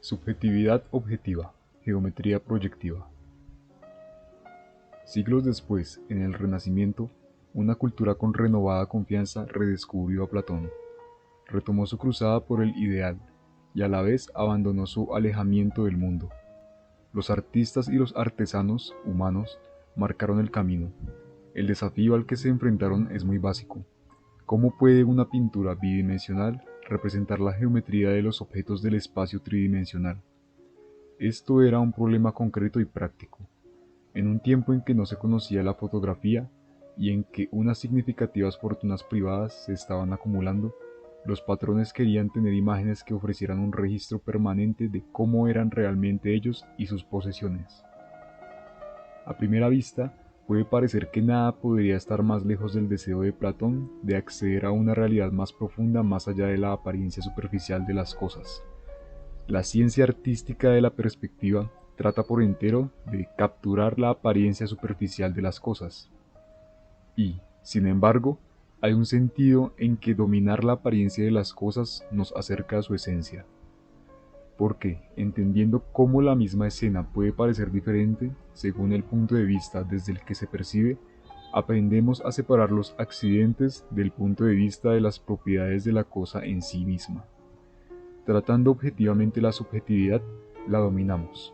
Subjetividad objetiva, geometría proyectiva. Siglos después, en el Renacimiento, una cultura con renovada confianza redescubrió a Platón, retomó su cruzada por el ideal y a la vez abandonó su alejamiento del mundo. Los artistas y los artesanos humanos marcaron el camino. El desafío al que se enfrentaron es muy básico. ¿Cómo puede una pintura bidimensional representar la geometría de los objetos del espacio tridimensional? Esto era un problema concreto y práctico. En un tiempo en que no se conocía la fotografía y en que unas significativas fortunas privadas se estaban acumulando, los patrones querían tener imágenes que ofrecieran un registro permanente de cómo eran realmente ellos y sus posesiones. A primera vista, puede parecer que nada podría estar más lejos del deseo de Platón de acceder a una realidad más profunda más allá de la apariencia superficial de las cosas. La ciencia artística de la perspectiva trata por entero de capturar la apariencia superficial de las cosas. Y, sin embargo, hay un sentido en que dominar la apariencia de las cosas nos acerca a su esencia. Porque, entendiendo cómo la misma escena puede parecer diferente según el punto de vista desde el que se percibe, aprendemos a separar los accidentes del punto de vista de las propiedades de la cosa en sí misma. Tratando objetivamente la subjetividad, la dominamos.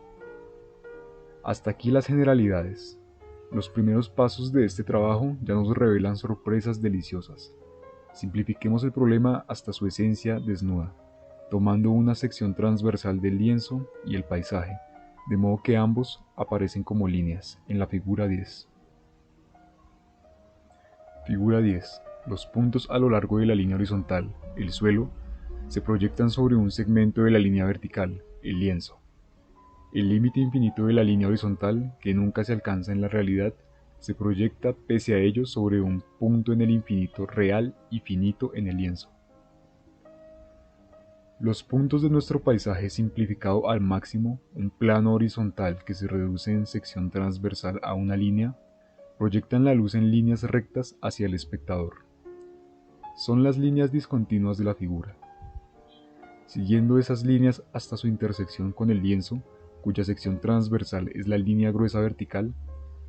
Hasta aquí las generalidades. Los primeros pasos de este trabajo ya nos revelan sorpresas deliciosas. Simplifiquemos el problema hasta su esencia desnuda, tomando una sección transversal del lienzo y el paisaje, de modo que ambos aparecen como líneas en la figura 10. Figura 10. Los puntos a lo largo de la línea horizontal, el suelo, se proyectan sobre un segmento de la línea vertical, el lienzo. El límite infinito de la línea horizontal, que nunca se alcanza en la realidad, se proyecta pese a ello sobre un punto en el infinito real y finito en el lienzo. Los puntos de nuestro paisaje simplificado al máximo, un plano horizontal que se reduce en sección transversal a una línea, proyectan la luz en líneas rectas hacia el espectador. Son las líneas discontinuas de la figura. Siguiendo esas líneas hasta su intersección con el lienzo, cuya sección transversal es la línea gruesa vertical,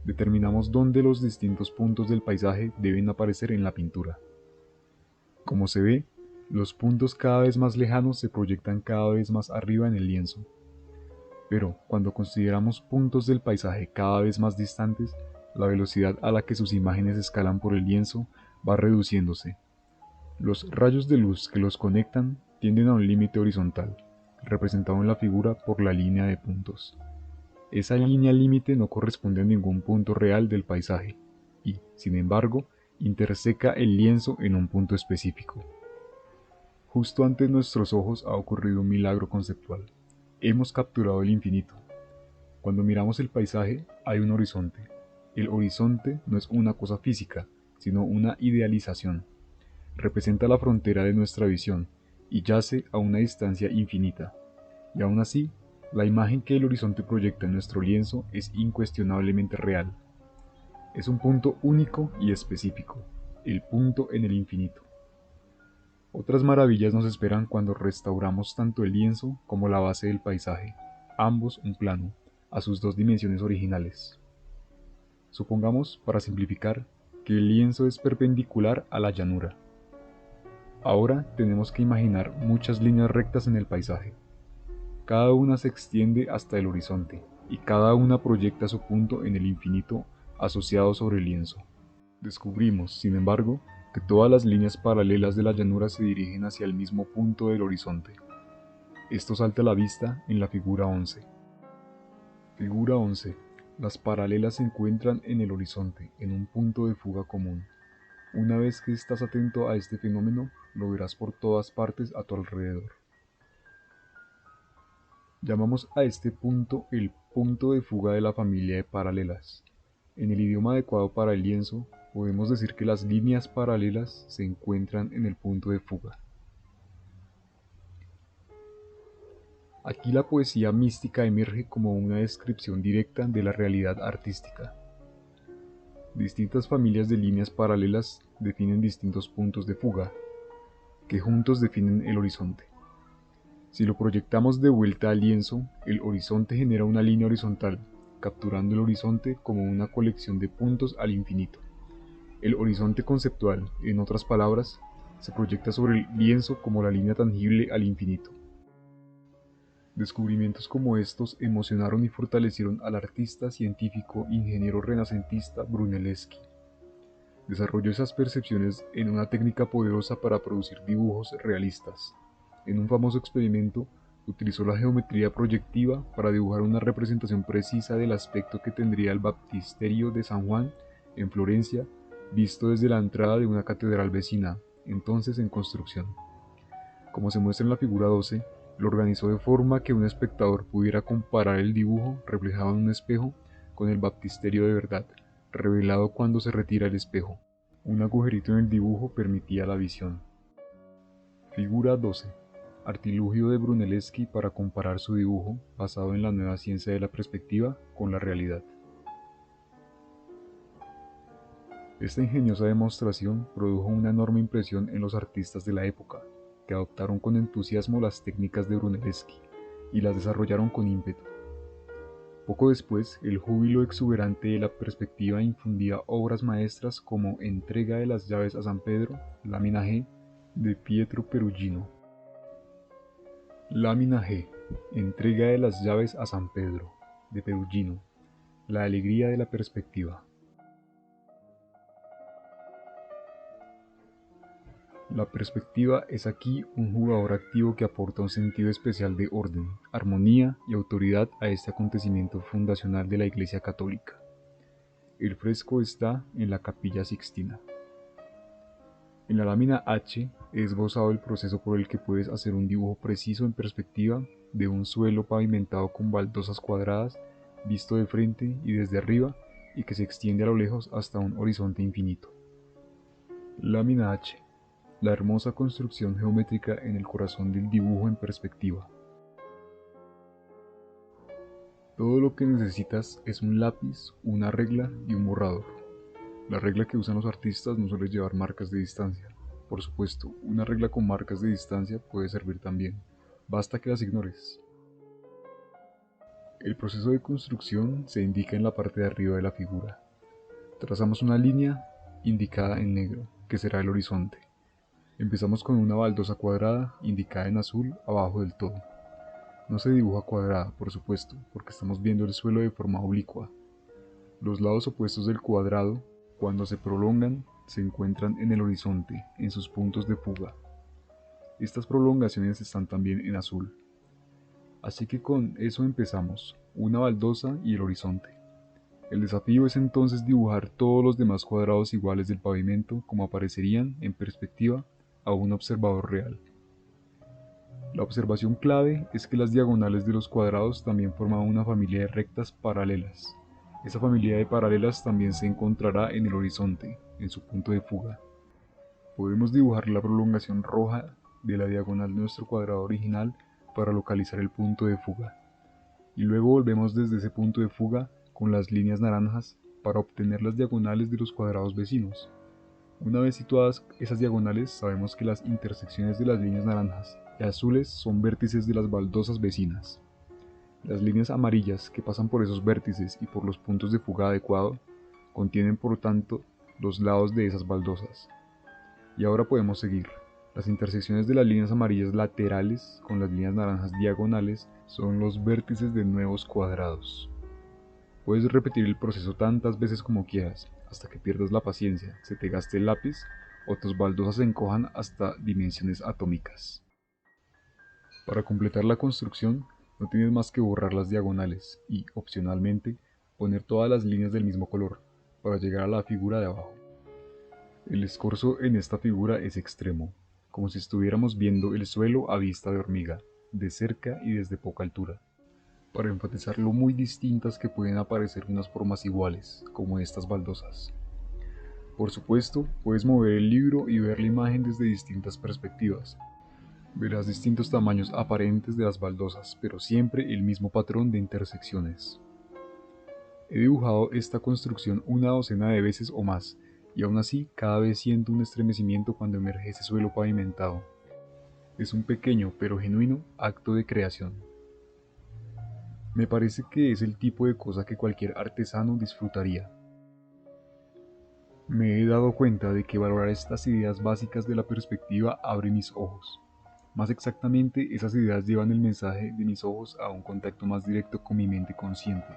determinamos dónde los distintos puntos del paisaje deben aparecer en la pintura. Como se ve, los puntos cada vez más lejanos se proyectan cada vez más arriba en el lienzo. Pero cuando consideramos puntos del paisaje cada vez más distantes, la velocidad a la que sus imágenes escalan por el lienzo va reduciéndose. Los rayos de luz que los conectan tienden a un límite horizontal, representado en la figura por la línea de puntos. Esa línea límite no corresponde a ningún punto real del paisaje y, sin embargo, interseca el lienzo en un punto específico. Justo ante nuestros ojos ha ocurrido un milagro conceptual. Hemos capturado el infinito. Cuando miramos el paisaje, hay un horizonte. El horizonte no es una cosa física, sino una idealización. Representa la frontera de nuestra visión y yace a una distancia infinita. Y aún así, la imagen que el horizonte proyecta en nuestro lienzo es incuestionablemente real. Es un punto único y específico, el punto en el infinito. Otras maravillas nos esperan cuando restauramos tanto el lienzo como la base del paisaje, ambos un plano, a sus dos dimensiones originales. Supongamos, para simplificar, que el lienzo es perpendicular a la llanura. Ahora tenemos que imaginar muchas líneas rectas en el paisaje. Cada una se extiende hasta el horizonte, y cada una proyecta su punto en el infinito asociado sobre el lienzo. Descubrimos, sin embargo, que todas las líneas paralelas de la llanura se dirigen hacia el mismo punto del horizonte. Esto salta a la vista en la figura 11. Figura 11. Las paralelas se encuentran en el horizonte, en un punto de fuga común. Una vez que estás atento a este fenómeno, lo verás por todas partes a tu alrededor. Llamamos a este punto el punto de fuga de la familia de paralelas. En el idioma adecuado para el lienzo, podemos decir que las líneas paralelas se encuentran en el punto de fuga. Aquí la poesía mística emerge como una descripción directa de la realidad artística. Distintas familias de líneas paralelas definen distintos puntos de fuga, que juntos definen el horizonte. Si lo proyectamos de vuelta al lienzo, el horizonte genera una línea horizontal, capturando el horizonte como una colección de puntos al infinito. El horizonte conceptual, en otras palabras, se proyecta sobre el lienzo como la línea tangible al infinito. Descubrimientos como estos emocionaron y fortalecieron al artista, científico, ingeniero renacentista Brunelleschi. Desarrolló esas percepciones en una técnica poderosa para producir dibujos realistas. En un famoso experimento, utilizó la geometría proyectiva para dibujar una representación precisa del aspecto que tendría el baptisterio de San Juan, en Florencia, visto desde la entrada de una catedral vecina, entonces en construcción. Como se muestra en la figura 12, lo organizó de forma que un espectador pudiera comparar el dibujo reflejado en un espejo con el baptisterio de verdad, revelado cuando se retira el espejo. Un agujerito en el dibujo permitía la visión. Figura 12. Artilugio de Brunelleschi para comparar su dibujo, basado en la nueva ciencia de la perspectiva, con la realidad. Esta ingeniosa demostración produjo una enorme impresión en los artistas de la época, que adoptaron con entusiasmo las técnicas de Brunelleschi y las desarrollaron con ímpetu. Poco después, el júbilo exuberante de la perspectiva infundía obras maestras como Entrega de las llaves a San Pedro, lámina G, de Pietro Perugino. Lámina G, Entrega de las llaves a San Pedro, de Perugino, la alegría de la perspectiva. La perspectiva es aquí un jugador activo que aporta un sentido especial de orden, armonía y autoridad a este acontecimiento fundacional de la Iglesia Católica. El fresco está en la Capilla Sixtina. En la lámina H he esbozado el proceso por el que puedes hacer un dibujo preciso en perspectiva de un suelo pavimentado con baldosas cuadradas, visto de frente y desde arriba, y que se extiende a lo lejos hasta un horizonte infinito. Lámina H. La hermosa construcción geométrica en el corazón del dibujo en perspectiva. Todo lo que necesitas es un lápiz, una regla y un borrador. La regla que usan los artistas no suele llevar marcas de distancia. Por supuesto, una regla con marcas de distancia puede servir también. Basta que las ignores. El proceso de construcción se indica en la parte de arriba de la figura. Trazamos una línea indicada en negro, que será el horizonte. Empezamos con una baldosa cuadrada indicada en azul abajo del todo. No se dibuja cuadrada, por supuesto, porque estamos viendo el suelo de forma oblicua. Los lados opuestos del cuadrado, cuando se prolongan, se encuentran en el horizonte, en sus puntos de fuga. Estas prolongaciones están también en azul. Así que con eso empezamos, una baldosa y el horizonte. El desafío es entonces dibujar todos los demás cuadrados iguales del pavimento como aparecerían, en perspectiva, a un observador real. La observación clave es que las diagonales de los cuadrados también forman una familia de rectas paralelas. Esa familia de paralelas también se encontrará en el horizonte, en su punto de fuga. Podemos dibujar la prolongación roja de la diagonal de nuestro cuadrado original para localizar el punto de fuga. Y luego volvemos desde ese punto de fuga con las líneas naranjas para obtener las diagonales de los cuadrados vecinos. Una vez situadas esas diagonales, sabemos que las intersecciones de las líneas naranjas y azules son vértices de las baldosas vecinas. Las líneas amarillas que pasan por esos vértices y por los puntos de fuga adecuado contienen por tanto los lados de esas baldosas. Y ahora podemos seguir. Las intersecciones de las líneas amarillas laterales con las líneas naranjas diagonales son los vértices de nuevos cuadrados. Puedes repetir el proceso tantas veces como quieras, hasta que pierdas la paciencia, se te gaste el lápiz o tus baldosas se encojan hasta dimensiones atómicas. Para completar la construcción, no tienes más que borrar las diagonales y, opcionalmente, poner todas las líneas del mismo color, para llegar a la figura de abajo. El escorzo en esta figura es extremo, como si estuviéramos viendo el suelo a vista de hormiga, de cerca y desde poca altura, para enfatizar lo muy distintas que pueden aparecer unas formas iguales, como estas baldosas. Por supuesto, puedes mover el libro y ver la imagen desde distintas perspectivas. Verás distintos tamaños aparentes de las baldosas, pero siempre el mismo patrón de intersecciones. He dibujado esta construcción una docena de veces o más, y aún así cada vez siento un estremecimiento cuando emerge ese suelo pavimentado. Es un pequeño pero genuino acto de creación. Me parece que es el tipo de cosa que cualquier artesano disfrutaría. Me he dado cuenta de que valorar estas ideas básicas de la perspectiva abre mis ojos. Más exactamente, esas ideas llevan el mensaje de mis ojos a un contacto más directo con mi mente consciente.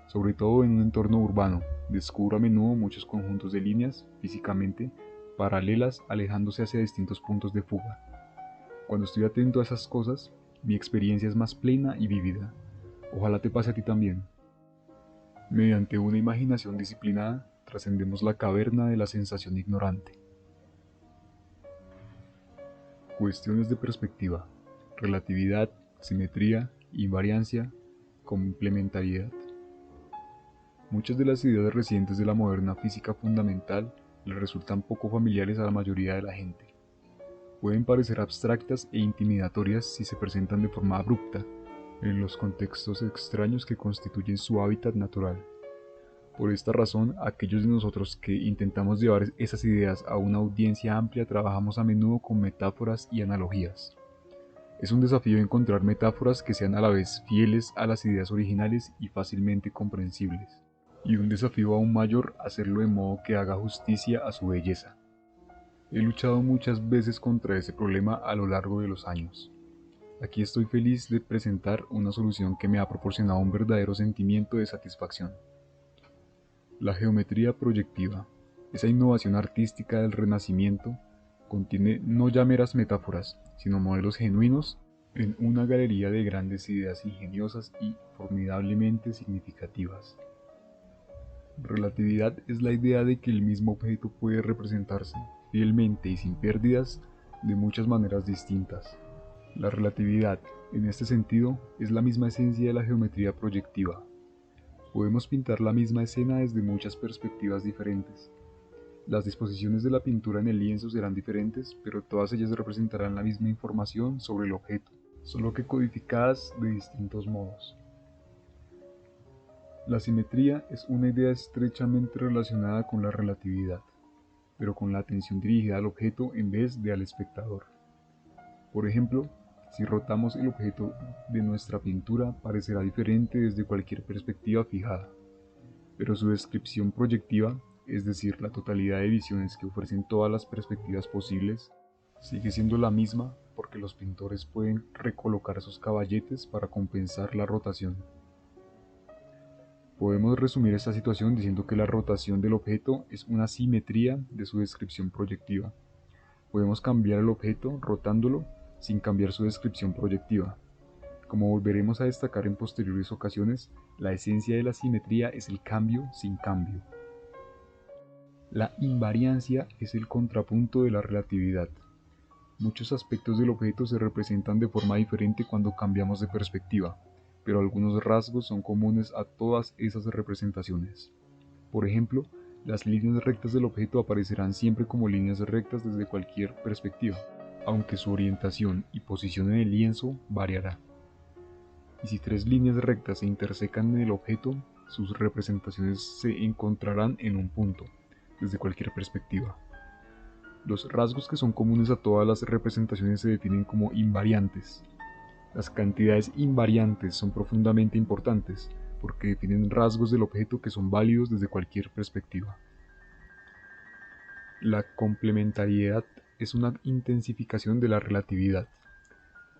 Sobre todo en un entorno urbano, descubro a menudo muchos conjuntos de líneas, físicamente, paralelas alejándose hacia distintos puntos de fuga. Cuando estoy atento a esas cosas, mi experiencia es más plena y vívida. Ojalá te pase a ti también. Mediante una imaginación disciplinada, trascendemos la caverna de la sensación ignorante. Cuestiones de perspectiva, relatividad, simetría, invariancia, complementariedad. Muchas de las ideas recientes de la moderna física fundamental le resultan poco familiares a la mayoría de la gente. Pueden parecer abstractas e intimidatorias si se presentan de forma abrupta, en los contextos extraños que constituyen su hábitat natural. Por esta razón, aquellos de nosotros que intentamos llevar esas ideas a una audiencia amplia trabajamos a menudo con metáforas y analogías. Es un desafío encontrar metáforas que sean a la vez fieles a las ideas originales y fácilmente comprensibles, y un desafío aún mayor hacerlo de modo que haga justicia a su belleza. He luchado muchas veces contra ese problema a lo largo de los años. Aquí estoy feliz de presentar una solución que me ha proporcionado un verdadero sentimiento de satisfacción. La geometría proyectiva, esa innovación artística del Renacimiento, contiene no ya meras metáforas, sino modelos genuinos en una galería de grandes ideas ingeniosas y formidablemente significativas. Relatividad es la idea de que el mismo objeto puede representarse, fielmente y sin pérdidas, de muchas maneras distintas. La relatividad, en este sentido, es la misma esencia de la geometría proyectiva. Podemos pintar la misma escena desde muchas perspectivas diferentes. Las disposiciones de la pintura en el lienzo serán diferentes, pero todas ellas representarán la misma información sobre el objeto, solo que codificadas de distintos modos. La simetría es una idea estrechamente relacionada con la relatividad, pero con la atención dirigida al objeto en vez de al espectador. Por ejemplo, si rotamos el objeto de nuestra pintura, parecerá diferente desde cualquier perspectiva fijada, pero su descripción proyectiva, es decir, la totalidad de visiones que ofrecen todas las perspectivas posibles, sigue siendo la misma porque los pintores pueden recolocar sus caballetes para compensar la rotación. Podemos resumir esta situación diciendo que la rotación del objeto es una simetría de su descripción proyectiva. Podemos cambiar el objeto rotándolo sin cambiar su descripción proyectiva. Como volveremos a destacar en posteriores ocasiones, la esencia de la simetría es el cambio sin cambio. La invariancia es el contrapunto de la relatividad. Muchos aspectos del objeto se representan de forma diferente cuando cambiamos de perspectiva, pero algunos rasgos son comunes a todas esas representaciones. Por ejemplo, las líneas rectas del objeto aparecerán siempre como líneas rectas desde cualquier perspectiva, aunque su orientación y posición en el lienzo variará. Y si tres líneas rectas se intersecan en el objeto, sus representaciones se encontrarán en un punto, desde cualquier perspectiva. Los rasgos que son comunes a todas las representaciones se definen como invariantes. Las cantidades invariantes son profundamente importantes, porque definen rasgos del objeto que son válidos desde cualquier perspectiva. La complementariedad es una intensificación de la relatividad.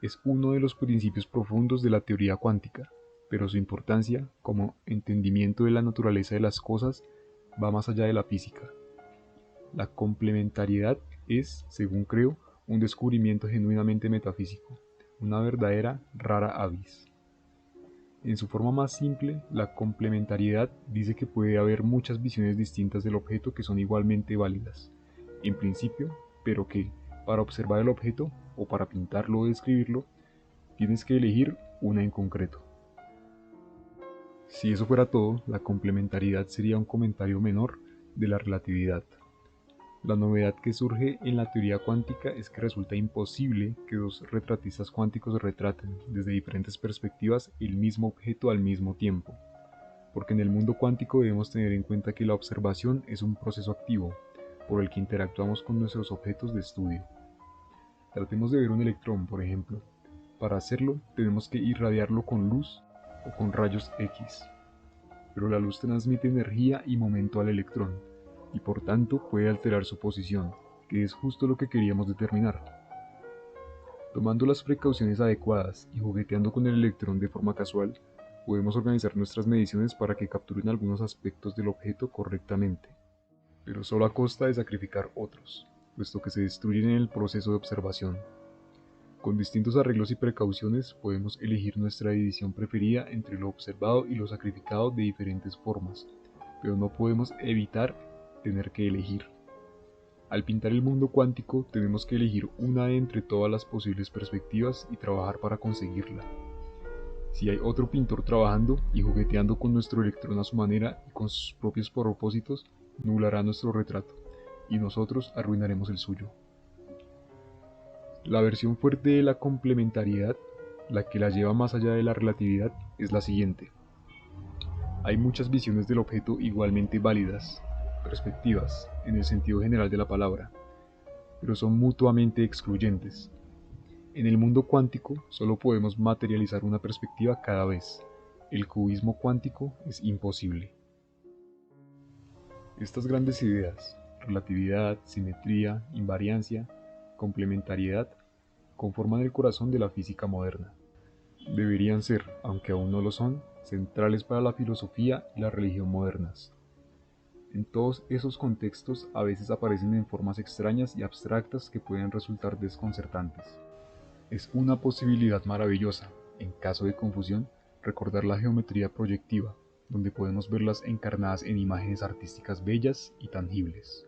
Es uno de los principios profundos de la teoría cuántica, pero su importancia, como entendimiento de la naturaleza de las cosas, va más allá de la física. La complementariedad es, según creo, un descubrimiento genuinamente metafísico, una verdadera rara avis. En su forma más simple, la complementariedad dice que puede haber muchas visiones distintas del objeto que son igualmente válidas, en principio, pero que, para observar el objeto, o para pintarlo o describirlo, tienes que elegir una en concreto. Si eso fuera todo, la complementariedad sería un comentario menor de la relatividad. La novedad que surge en la teoría cuántica es que resulta imposible que dos retratistas cuánticos retraten desde diferentes perspectivas el mismo objeto al mismo tiempo, porque en el mundo cuántico debemos tener en cuenta que la observación es un proceso activo, por el que interactuamos con nuestros objetos de estudio. Tratemos de ver un electrón, por ejemplo. Para hacerlo, tenemos que irradiarlo con luz o con rayos X. Pero la luz transmite energía y momento al electrón, y por tanto puede alterar su posición, que es justo lo que queríamos determinar. Tomando las precauciones adecuadas y jugueteando con el electrón de forma casual, podemos organizar nuestras mediciones para que capturen algunos aspectos del objeto correctamente, pero solo a costa de sacrificar otros, puesto que se destruyen en el proceso de observación. Con distintos arreglos y precauciones podemos elegir nuestra división preferida entre lo observado y lo sacrificado de diferentes formas, pero no podemos evitar tener que elegir. Al pintar el mundo cuántico tenemos que elegir una de entre todas las posibles perspectivas y trabajar para conseguirla. Si hay otro pintor trabajando y jugueteando con nuestro electrón a su manera y con sus propios propósitos, nublará nuestro retrato, y nosotros arruinaremos el suyo. La versión fuerte de la complementariedad, la que la lleva más allá de la relatividad, es la siguiente. Hay muchas visiones del objeto igualmente válidas, perspectivas, en el sentido general de la palabra, pero son mutuamente excluyentes. En el mundo cuántico solo podemos materializar una perspectiva cada vez. El cubismo cuántico es imposible. Estas grandes ideas, relatividad, simetría, invariancia, complementariedad, conforman el corazón de la física moderna. Deberían ser, aunque aún no lo son, centrales para la filosofía y la religión modernas. En todos esos contextos a veces aparecen en formas extrañas y abstractas que pueden resultar desconcertantes. Es una posibilidad maravillosa, en caso de confusión, recordar la geometría proyectiva, donde podemos verlas encarnadas en imágenes artísticas bellas y tangibles.